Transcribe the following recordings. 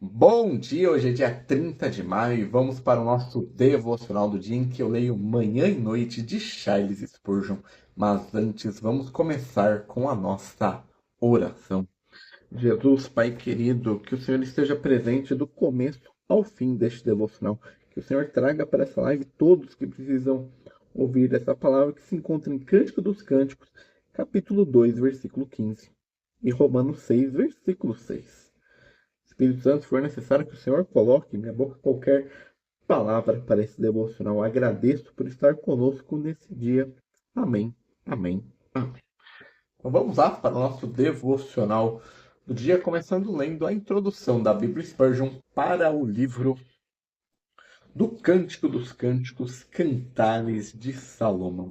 Bom dia, hoje é dia 30 de maio e vamos para o nosso devocional do dia em que eu leio Manhã e Noite de Charles Spurgeon. Mas antes, vamos começar com a nossa oração. Jesus, Pai querido, que o Senhor esteja presente do começo ao fim deste devocional. Que o Senhor traga para essa live todos que precisam ouvir essa palavra que se encontra em Cântico dos Cânticos, capítulo 2, versículo 15, e Romanos 6, versículo 6. Espírito Santo, se for necessário que o Senhor coloque em minha boca qualquer palavra para esse devocional. Agradeço por estar conosco nesse dia. Amém, amém, amém. Então vamos lá para o nosso devocional do dia, começando lendo a introdução da Bíblia Spurgeon para o livro do Cântico dos Cânticos, Cantares de Salomão.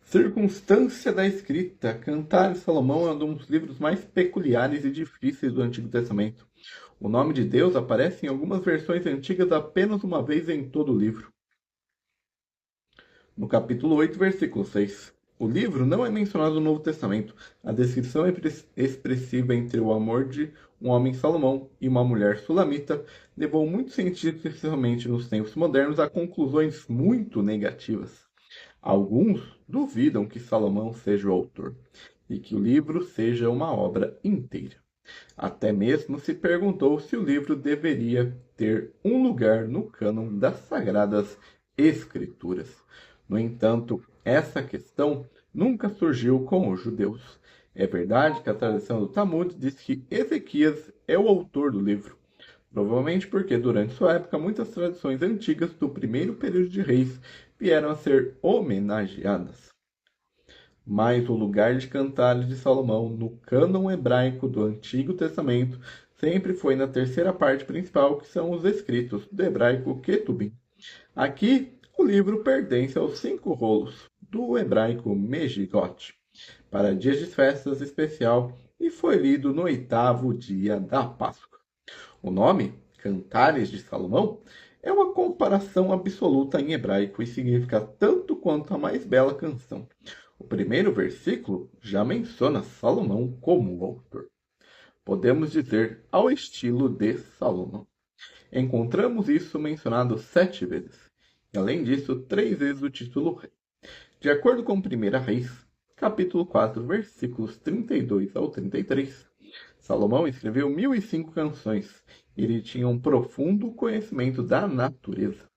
Circunstância da escrita. Cantares de Salomão é um dos livros mais peculiares e difíceis do Antigo Testamento. O nome de Deus aparece em algumas versões antigas apenas uma vez em todo o livro. No capítulo 8, versículo 6. O livro não é mencionado no Novo Testamento. A descrição é expressiva entre o amor de um homem Salomão e uma mulher sulamita levou muitos cientistas, especialmente nos tempos modernos, a conclusões muito negativas. Alguns duvidam que Salomão seja o autor e que o livro seja uma obra inteira. Até mesmo se perguntou se o livro deveria ter um lugar no cânon das Sagradas Escrituras. No entanto, essa questão nunca surgiu com os judeus. É verdade que a tradição do Talmud diz que Ezequias é o autor do livro, provavelmente porque durante sua época muitas tradições antigas do primeiro período de reis vieram a ser homenageadas. Mas o lugar de Cantares de Salomão no cânon hebraico do Antigo Testamento sempre foi na terceira parte principal, que são os escritos do hebraico Ketubim. Aqui, o livro pertence aos 5 rolos do hebraico Megigot, para dias de festas especial, e foi lido no 8º dia da Páscoa. O nome, Cantares de Salomão, é uma comparação absoluta em hebraico e significa tanto quanto a mais bela canção. O primeiro versículo já menciona Salomão como o autor. Podemos dizer ao estilo de Salomão. Encontramos isso mencionado 7 vezes. E além disso, 3 vezes o título rei. De acordo com 1 Reis, capítulo 4, versículos 32 ao 33, Salomão escreveu 1005 canções e ele tinha um profundo conhecimento da natureza.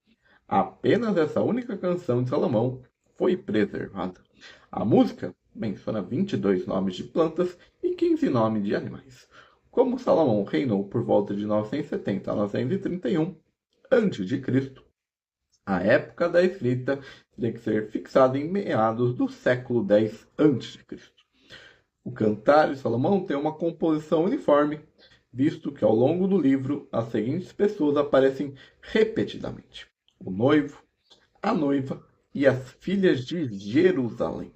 Apenas essa única canção de Salomão foi preservada. A música menciona 22 nomes de plantas e 15 nomes de animais. Como Salomão reinou por volta de 970 a 931 a.C., a época da escrita teria que ser fixada em meados do século X a.C. O Cantar de Salomão tem uma composição uniforme, visto que ao longo do livro as seguintes pessoas aparecem repetidamente: o noivo, a noiva e as filhas de Jerusalém.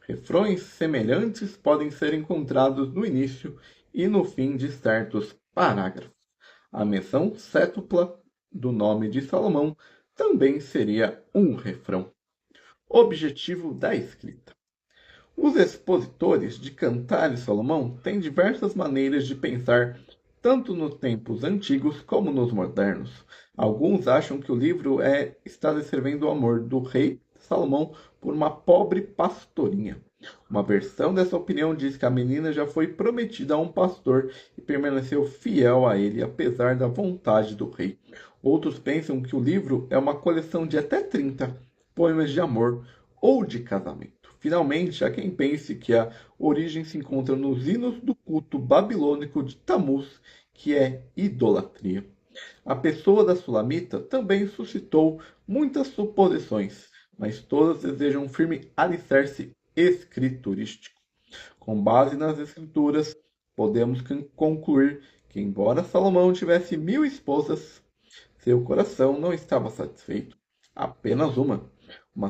Refrões semelhantes podem ser encontrados no início e no fim de certos parágrafos. A menção cétupla do nome de Salomão também seria um refrão. Objetivo da escrita. Os expositores de Cantares de Salomão têm diversas maneiras de pensar, tanto nos tempos antigos como nos modernos. Alguns acham que o livro está descrevendo o amor do rei Salomão por uma pobre pastorinha. Uma versão dessa opinião diz que a menina já foi prometida a um pastor e permaneceu fiel a ele, apesar da vontade do rei. Outros pensam que o livro é uma coleção de até 30 poemas de amor ou de casamento. Finalmente, há quem pense que a origem se encontra nos hinos do culto babilônico de Tammuz, que é idolatria. A pessoa da Sulamita também suscitou muitas suposições, mas todas desejam um firme alicerce escriturístico. Com base nas escrituras, podemos concluir que, embora Salomão tivesse 1000 esposas, seu coração não estava satisfeito. Apenas uma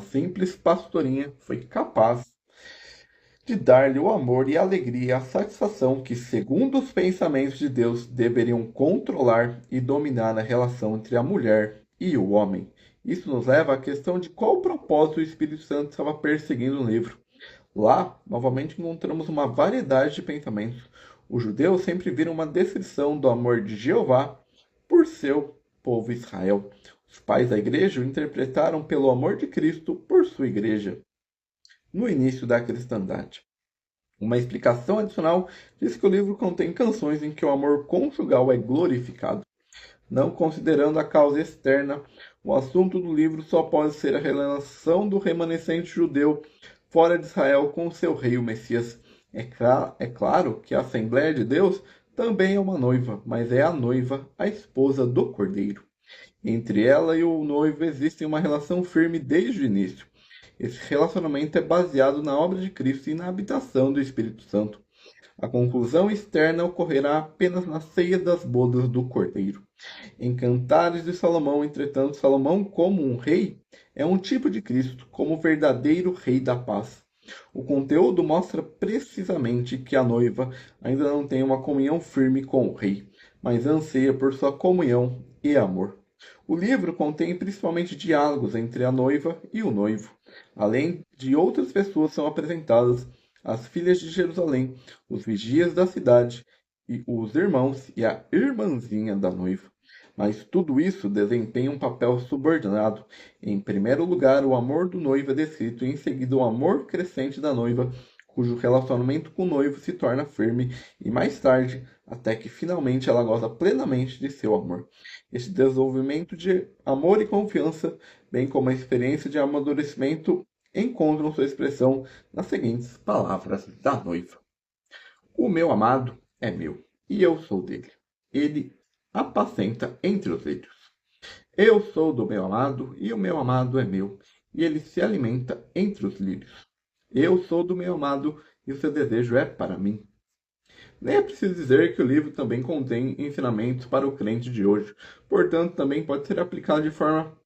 simples pastorinha, foi capaz de dar-lhe o amor e a alegria e a satisfação que, segundo os pensamentos de Deus, deveriam controlar e dominar a relação entre a mulher e o homem. Isso nos leva à questão de qual propósito o Espírito Santo estava perseguindo no livro. Lá, novamente, encontramos uma variedade de pensamentos. Os judeus sempre viram uma descrição do amor de Jeová por seu povo Israel. Os pais da igreja o interpretaram pelo amor de Cristo por sua igreja no início da cristandade. Uma explicação adicional diz que o livro contém canções em que o amor conjugal é glorificado. Não considerando a causa externa, o assunto do livro só pode ser a relação do remanescente judeu fora de Israel com seu rei, o Messias. É claro que a Assembleia de Deus também é uma noiva, mas é a noiva, a esposa do Cordeiro. Entre ela e o noivo existe uma relação firme desde o início. Esse relacionamento é baseado na obra de Cristo e na habitação do Espírito Santo. A conclusão externa ocorrerá apenas na ceia das bodas do Cordeiro. Em Cantares de Salomão, entretanto, Salomão, como um rei, é um tipo de Cristo, como o verdadeiro rei da paz. O conteúdo mostra precisamente que a noiva ainda não tem uma comunhão firme com o rei, mas anseia por sua comunhão e amor. O livro contém principalmente diálogos entre a noiva e o noivo. Além de outras pessoas são apresentadas as filhas de Jerusalém, os vigias da cidade, e os irmãos e a irmãzinha da noiva. Mas tudo isso desempenha um papel subordinado. Em primeiro lugar, o amor do noivo é descrito, e em seguida o amor crescente da noiva, cujo relacionamento com o noivo se torna firme, e mais tarde, até que finalmente ela goza plenamente de seu amor. Este desenvolvimento de amor e confiança, bem como a experiência de amadurecimento, encontram sua expressão nas seguintes palavras da noiva: O meu amado é meu, e eu sou dele. Ele apacenta entre os lírios. Eu sou do meu amado, e o meu amado é meu, e ele se alimenta entre os lírios. Eu sou do meu amado, e o seu desejo é para mim. Nem é preciso dizer que o livro também contém ensinamentos para o crente de hoje, portanto, também pode ser aplicado de forma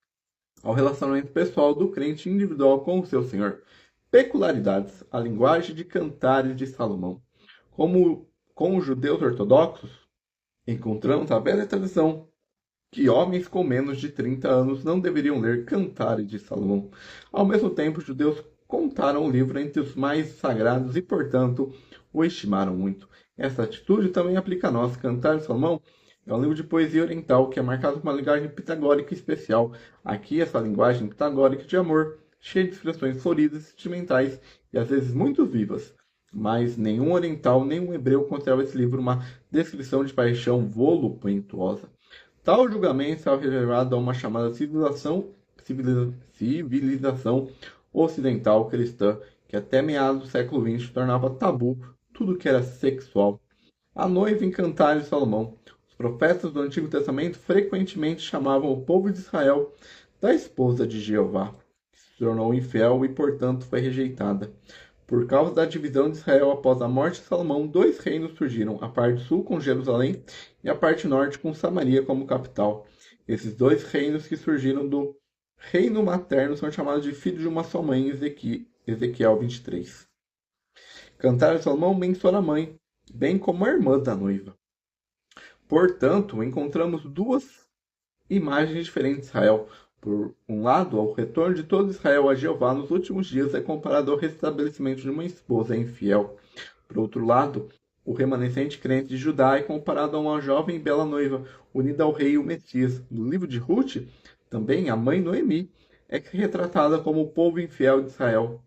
ao relacionamento pessoal do crente individual com o seu Senhor. Peculiaridades: a linguagem de Cantares de Salomão. Como com os judeus ortodoxos, encontramos a velha tradição que homens com menos de 30 anos não deveriam ler Cantares de Salomão. Ao mesmo tempo, os judeus contaram o livro entre os mais sagrados e, portanto, o estimaram muito. Essa atitude também aplica a nós. Cantares de Salomão é um livro de poesia oriental que é marcado por uma linguagem pitagórica especial. Aqui, essa linguagem pitagórica de amor, cheia de expressões floridas, sentimentais e às vezes muito vivas. Mas nenhum oriental, nenhum hebreu considerava esse livro uma descrição de paixão voluptuosa. Tal julgamento estava reservado a uma chamada civilização ocidental cristã, que até meados do século XX tornava tabu tudo que era sexual. A noiva em Cantares de Salomão. Os profetas do Antigo Testamento frequentemente chamavam o povo de Israel da esposa de Jeová, que se tornou infiel e, portanto, foi rejeitada. Por causa da divisão de Israel após a morte de Salomão, dois reinos surgiram, a parte sul com Jerusalém e a parte norte com Samaria como capital. Esses dois reinos que surgiram do reino materno são chamados de filhos de uma só mãe, Ezequiel 23. Cantares de Salomão menciona a mãe, bem como a irmã da noiva. Portanto, encontramos duas imagens diferentes de Israel. Por um lado, o retorno de todo Israel a Jeová nos últimos dias é comparado ao restabelecimento de uma esposa infiel. Por outro lado, o remanescente crente de Judá é comparado a uma jovem e bela noiva, unida ao rei e o Messias. No livro de Ruth, também a mãe Noemi é retratada como o povo infiel de Israel,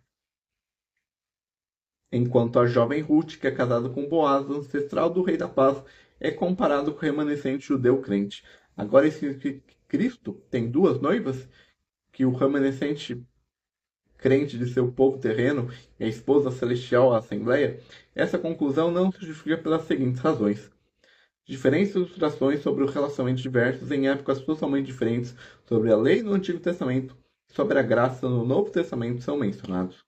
enquanto a jovem Ruth, que é casada com Boaz, ancestral do rei da paz, é comparado com o remanescente judeu crente. Agora, esse Cristo tem duas noivas, que o remanescente crente de seu povo terreno e a esposa celestial, a Assembleia, essa conclusão não se justifica pelas seguintes razões. Diferentes ilustrações sobre o relacionamento diversos em épocas totalmente diferentes sobre a lei no Antigo Testamento e sobre a graça no Novo Testamento são mencionados.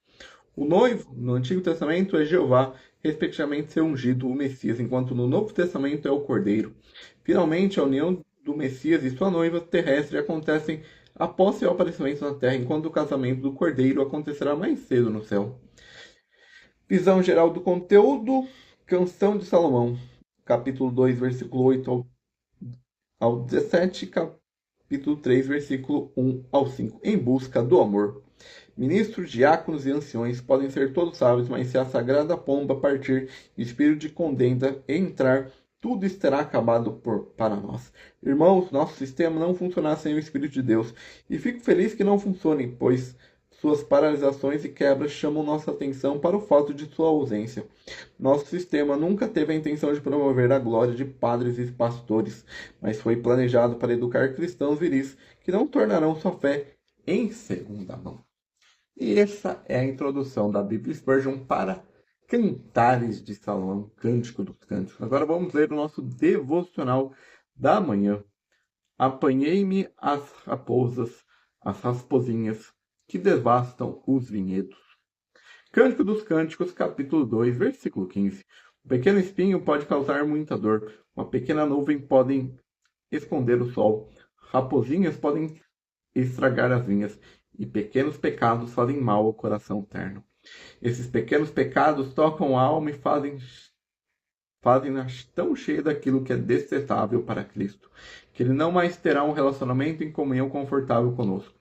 O noivo no Antigo Testamento é Jeová, respectivamente seu ungido, o Messias, enquanto no Novo Testamento é o Cordeiro. Finalmente, a união do Messias e sua noiva terrestre acontecem após seu aparecimento na terra, enquanto o casamento do Cordeiro acontecerá mais cedo no céu. Visão geral do conteúdo: Canção de Salomão, capítulo 2, versículo 8 ao 17, capítulo 3, versículo 1 ao 5, em busca do amor. Ministros, diáconos e anciões podem ser todos sábios, mas se a sagrada pomba partir e o espírito de contenda entrar, tudo estará acabado para nós. Irmãos, nosso sistema não funcionará sem o Espírito de Deus. E fico feliz que não funcione, pois suas paralisações e quebras chamam nossa atenção para o fato de sua ausência. Nosso sistema nunca teve a intenção de promover a glória de padres e pastores, mas foi planejado para educar cristãos viris que não tornarão sua fé em segunda mão. E essa é a introdução da Bíblia Spurgeon para Cantares de Salomão, Cântico dos Cânticos. Agora vamos ler o nosso devocional da manhã. Apanhei-me as raposas, as rasposinhas, que devastam os vinhedos. Cântico dos Cânticos, capítulo 2, versículo 15. Um pequeno espinho pode causar muita dor, uma pequena nuvem pode esconder o sol, raposinhas podem estragar as vinhas, e pequenos pecados fazem mal ao coração terno. Esses pequenos pecados tocam a alma e fazem-na tão cheia daquilo que é detestável para Cristo, que ele não mais terá um relacionamento em comunhão confortável conosco.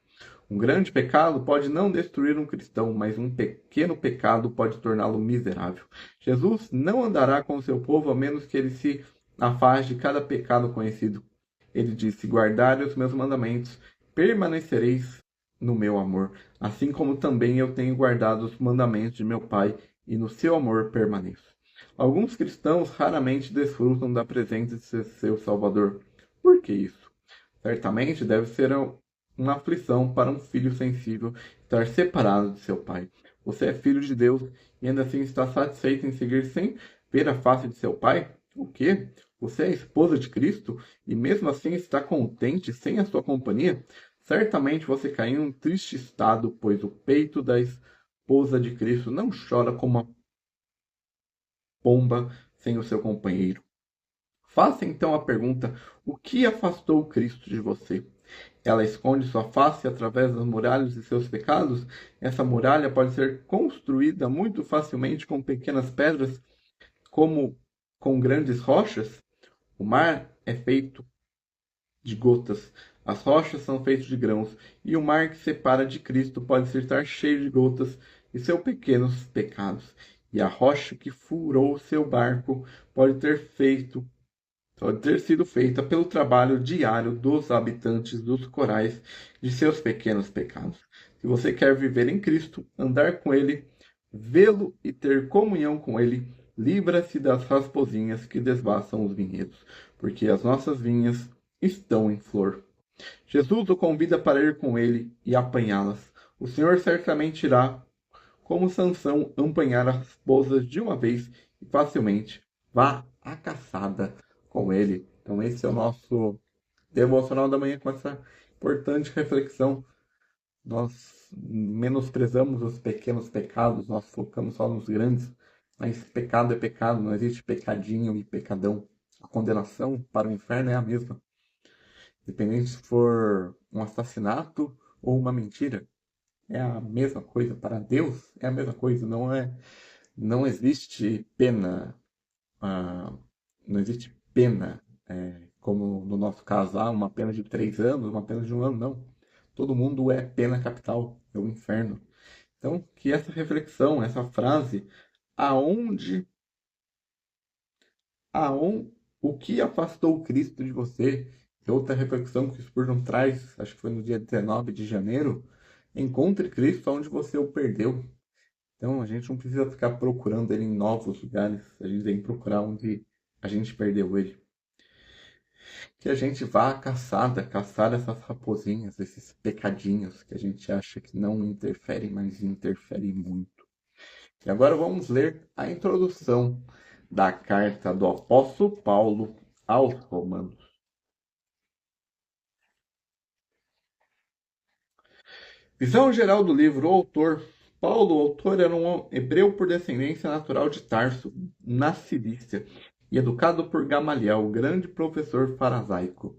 Um grande pecado pode não destruir um cristão, mas um pequeno pecado pode torná-lo miserável. Jesus não andará com o seu povo a menos que ele se afaste de cada pecado conhecido. Ele disse: guardai os meus mandamentos, permanecereis no meu amor, assim como também eu tenho guardado os mandamentos de meu Pai, e no seu amor permaneço. Alguns cristãos raramente desfrutam da presença de seu Salvador. Por que isso? Certamente deve ser uma aflição para um filho sensível estar separado de seu pai. Você é filho de Deus e ainda assim está satisfeito em seguir sem ver a face de seu pai? O quê? Você é esposa de Cristo e mesmo assim está contente sem a sua companhia? Certamente você caiu em um triste estado, pois o peito da esposa de Cristo não chora como uma pomba sem o seu companheiro. Faça então a pergunta: o que afastou Cristo de você? Ela esconde sua face através das muralhas de seus pecados? Essa muralha pode ser construída muito facilmente com pequenas pedras, como com grandes rochas? O mar é feito de gotas, as rochas são feitas de grãos, e o mar que separa de Cristo pode estar cheio de gotas e seus pequenos pecados. E a rocha que furou seu barco pode ter sido feita pelo trabalho diário dos habitantes dos corais de seus pequenos pecados. Se você quer viver em Cristo, andar com Ele, vê-lo e ter comunhão com Ele, livra-se das rasposinhas que desvastam os vinhedos, porque as nossas vinhas estão em flor. Jesus o convida para ir com Ele e apanhá-las. O Senhor certamente irá, como Sansão, apanhar as raposas de uma vez e facilmente. Vá à caçada com ele. Então esse é o nosso devocional da manhã com essa importante reflexão. Nós menosprezamos os pequenos pecados, nós focamos só nos grandes, mas pecado é pecado, não existe pecadinho e pecadão. A condenação para o inferno é a mesma, independente se for um assassinato ou uma mentira. É a mesma coisa para Deus, é a mesma coisa, não existe pena. Não existe pena, como no nosso caso, uma pena de 3 anos, uma pena de 1 ano, não. Todo mundo é pena capital, é o inferno. Então, que essa reflexão, essa frase, o que afastou Cristo de você, é outra reflexão que o Spurgeon traz, acho que foi no dia 19 de janeiro, encontre Cristo onde você o perdeu. Então, a gente não precisa ficar procurando ele em novos lugares, a gente tem que procurar onde a gente perdeu ele. Que a gente vá à caçada, caçar essas raposinhas, esses pecadinhos que a gente acha que não interferem, mas interferem muito. E agora vamos ler a introdução da carta do apóstolo Paulo aos Romanos. Visão geral do livro. O autor Paulo, o autor, era um hebreu por descendência natural de Tarso, na Cilícia, e educado por Gamaliel, o grande professor farisaico.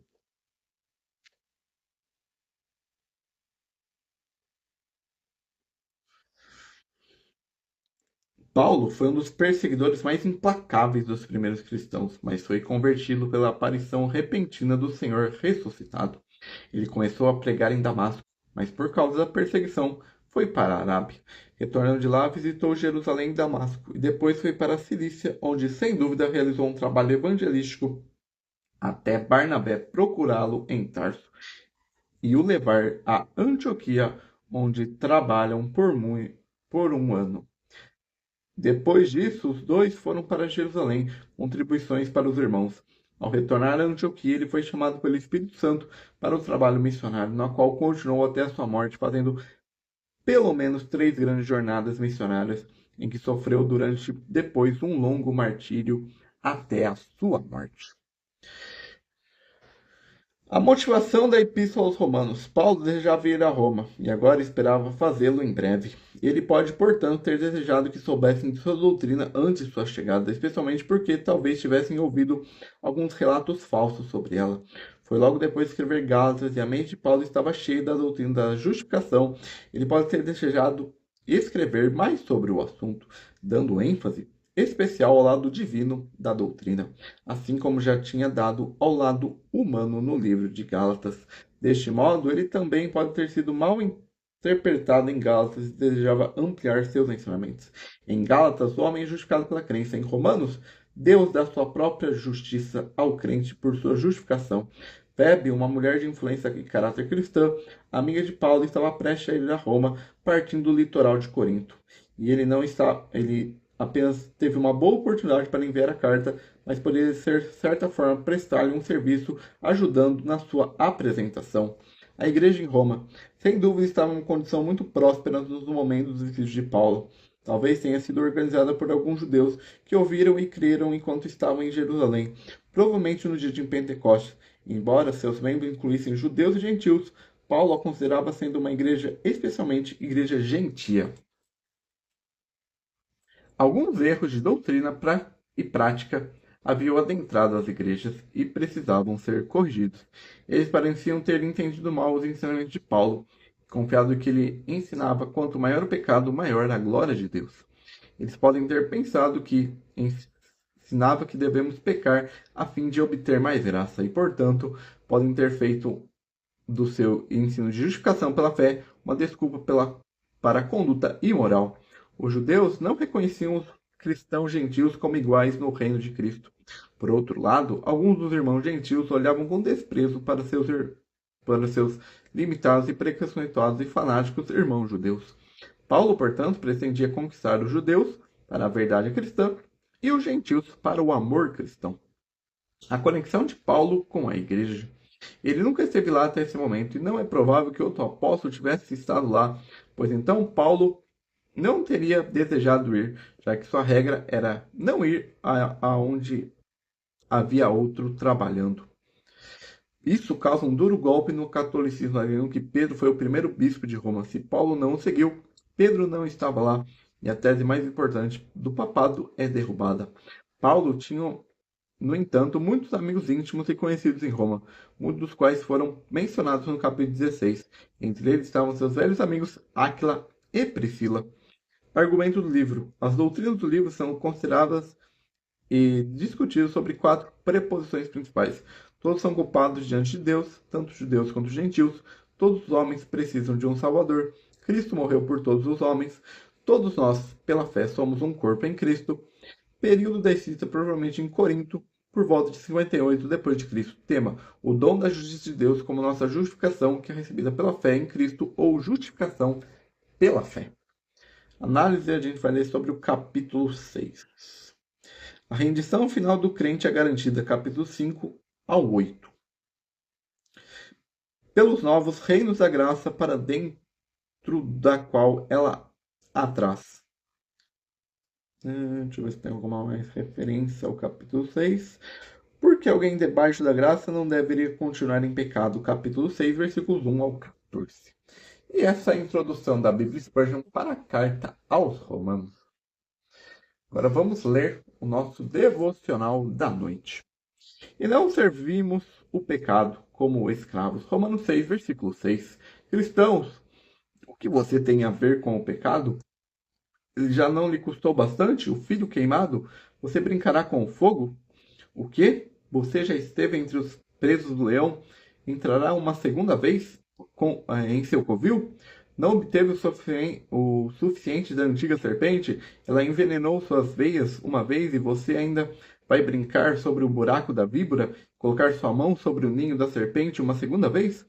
Paulo foi um dos perseguidores mais implacáveis dos primeiros cristãos, mas foi convertido pela aparição repentina do Senhor ressuscitado. Ele começou a pregar em Damasco, mas por causa da perseguição, foi para a Arábia. Retornando de lá, visitou Jerusalém e Damasco, e depois foi para a Cilícia, onde, sem dúvida, realizou um trabalho evangelístico até Barnabé procurá-lo em Tarso e o levar a Antioquia, onde trabalham por um ano. Depois disso, os dois foram para Jerusalém, contribuições para os irmãos. Ao retornar a Antioquia, ele foi chamado pelo Espírito Santo para o trabalho missionário, na qual continuou até a sua morte, fazendo pelo menos 3 grandes jornadas missionárias, em que sofreu durante depois um longo martírio até a sua morte. A motivação da Epístola aos Romanos. Paulo desejava ir a Roma e agora esperava fazê-lo em breve. Ele pode, portanto, ter desejado que soubessem de sua doutrina antes de sua chegada, especialmente porque talvez tivessem ouvido alguns relatos falsos sobre ela. Foi logo depois de escrever Gálatas e a mente de Paulo estava cheia da doutrina da justificação. Ele pode ter desejado escrever mais sobre o assunto, dando ênfase especial ao lado divino da doutrina, assim como já tinha dado ao lado humano no livro de Gálatas. Deste modo, ele também pode ter sido mal interpretado em Gálatas e desejava ampliar seus ensinamentos. Em Gálatas, o homem é justificado pela crença. Em Romanos, Deus dá sua própria justiça ao crente por sua justificação. Febe, uma mulher de influência e caráter cristã, amiga de Paulo, estava prestes a ir a Roma, partindo do litoral de Corinto. E ele apenas teve uma boa oportunidade para enviar a carta, mas poderia ser, de certa forma, prestar-lhe um serviço ajudando na sua apresentação. A igreja em Roma, sem dúvida, estava em uma condição muito próspera nos momentos dos escritos de Paulo. Talvez tenha sido organizada por alguns judeus que ouviram e creram enquanto estavam em Jerusalém, provavelmente no dia de Pentecostes. Embora seus membros incluíssem judeus e gentios, Paulo a considerava sendo uma igreja, especialmente igreja gentia. Alguns erros de doutrina e prática haviam adentrado as igrejas e precisavam ser corrigidos. Eles pareciam ter entendido mal os ensinamentos de Paulo, confiado que ele ensinava quanto maior o pecado, maior a glória de Deus. Eles podem ter pensado que ensinava que devemos pecar a fim de obter mais graça e, portanto, podem ter feito do seu ensino de justificação pela fé uma desculpa para a conduta imoral. Os judeus não reconheciam os cristãos gentios como iguais no reino de Cristo. Por outro lado, alguns dos irmãos gentios olhavam com desprezo para seus limitados e preconceituosos e fanáticos irmãos judeus. Paulo, portanto, pretendia conquistar os judeus para a verdade cristã e os gentios para o amor cristão. A conexão de Paulo com a igreja. Ele nunca esteve lá até esse momento e não é provável que outro apóstolo tivesse estado lá, pois então Paulo não teria desejado ir, já que sua regra era não ir aonde havia outro trabalhando. Isso causa um duro golpe no catolicismo, alegando que Pedro foi o primeiro bispo de Roma. Se Paulo não o seguiu, Pedro não estava lá, e a tese mais importante do papado é derrubada. Paulo tinha, no entanto, muitos amigos íntimos e conhecidos em Roma, muitos dos quais foram mencionados no capítulo 16. Entre eles estavam seus velhos amigos Áquila e Priscila. Argumento do livro. As doutrinas do livro são consideradas e discutidas sobre 4 preposições principais. Todos são culpados diante de Deus, tanto judeus quanto gentios. Todos os homens precisam de um Salvador. Cristo morreu por todos os homens. Todos nós, pela fé, somos um corpo em Cristo. Período da escrita provavelmente em Corinto, por volta de 58 depois de Cristo. Tema: o dom da justiça de Deus como nossa justificação, que é recebida pela fé em Cristo, ou justificação pela fé. Análise, a gente vai ler sobre o capítulo 6. A rendição final do crente é garantida, capítulo 5 ao 8. Pelos novos reinos da graça para dentro da qual ela atraz. Deixa eu ver se tem alguma mais referência ao capítulo 6. Porque alguém debaixo da graça não deveria continuar em pecado. Capítulo 6, versículos 1 ao 14. E essa é a introdução da Bíblia Spurgeon para a carta aos Romanos. Agora vamos ler o nosso devocional da noite. E não servimos o pecado como escravos. Romanos 6, versículo 6. Cristãos, o que você tem a ver com o pecado? Já não lhe custou bastante o filho queimado? Você brincará com o fogo? O quê? Você já esteve entre os presos do leão? Entrará uma segunda vez em seu covil? Não obteve o suficiente da antiga serpente? Ela envenenou suas veias uma vez e você ainda vai brincar sobre o buraco da víbora? Colocar sua mão sobre o ninho da serpente uma segunda vez?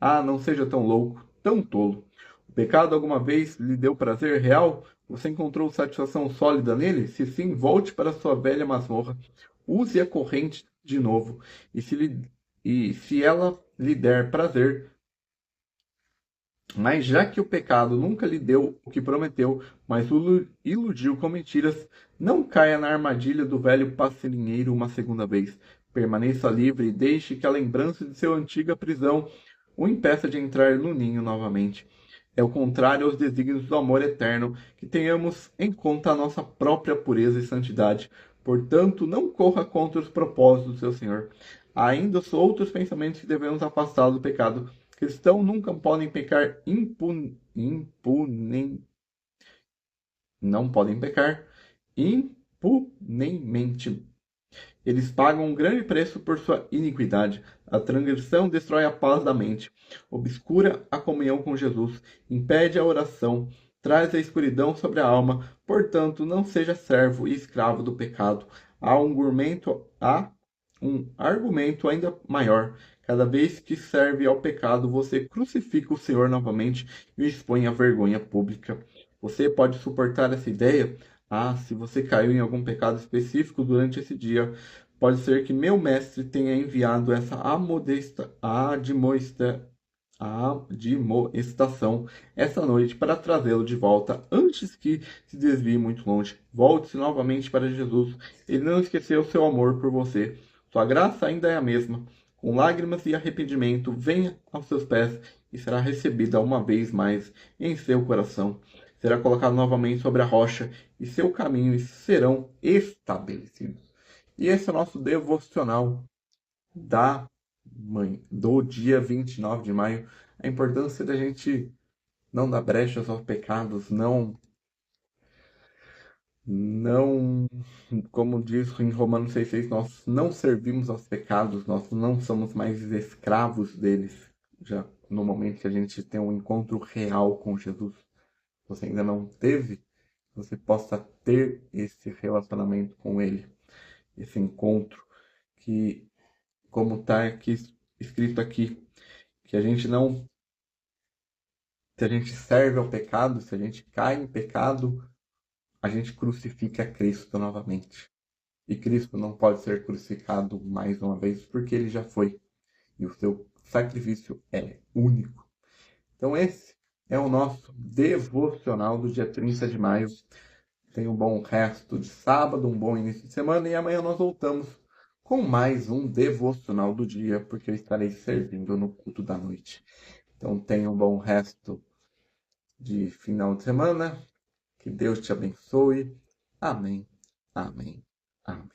Ah, não seja tão louco, tão tolo. O pecado alguma vez lhe deu prazer real? Você encontrou satisfação sólida nele? Se sim, volte para sua velha masmorra. Use a corrente de novo. E se ela lhe der prazer, mas já que o pecado nunca lhe deu o que prometeu, mas o iludiu com mentiras, não caia na armadilha do velho passarinheiro uma segunda vez. Permaneça livre e deixe que a lembrança de sua antiga prisão o impeça de entrar no ninho novamente. É o contrário aos desígnios do amor eterno, que tenhamos em conta a nossa própria pureza e santidade. Portanto, não corra contra os propósitos do seu Senhor. Há ainda outros pensamentos que devemos afastá-lo do pecado. Cristãos nunca podem pecar não podem pecar impunemente. Eles pagam um grande preço por sua iniquidade. A transgressão destrói a paz da mente, obscura a comunhão com Jesus, impede a oração, traz a escuridão sobre a alma. Portanto, não seja servo e escravo do pecado. Há um argumento ainda maior. Cada vez que serve ao pecado, você crucifica o Senhor novamente e o expõe à vergonha pública. Você pode suportar essa ideia? Ah, se você caiu em algum pecado específico durante esse dia, pode ser que meu mestre tenha enviado essa admoestação essa noite para trazê-lo de volta antes que se desvie muito longe. Volte-se novamente para Jesus. Ele não esqueceu seu amor por você. Sua graça ainda é a mesma. Com lágrimas e arrependimento, venha aos seus pés e será recebida uma vez mais em seu coração. Será colocado novamente sobre a rocha e seus caminhos serão estabelecidos. E esse é o nosso devocional do dia 29 de maio. A importância da gente não dar brechas aos pecados, não, como diz em Romanos 6,6, nós não servimos aos pecados, nós não somos mais escravos deles. Já no momento que a gente tem um encontro real com Jesus, você ainda não teve, você possa ter esse relacionamento com Ele, esse encontro que, como está aqui, escrito aqui, que a gente não, se a gente serve ao pecado, se a gente cai em pecado, a gente crucifica Cristo novamente. E Cristo não pode ser crucificado mais uma vez, porque ele já foi. E o seu sacrifício é único. Então esse é o nosso devocional do dia 30 de maio. Tenha um bom resto de sábado, um bom início de semana. E amanhã nós voltamos com mais um devocional do dia, porque eu estarei servindo no culto da noite. Então tenha um bom resto de final de semana. Que Deus te abençoe. Amém. Amém. Amém.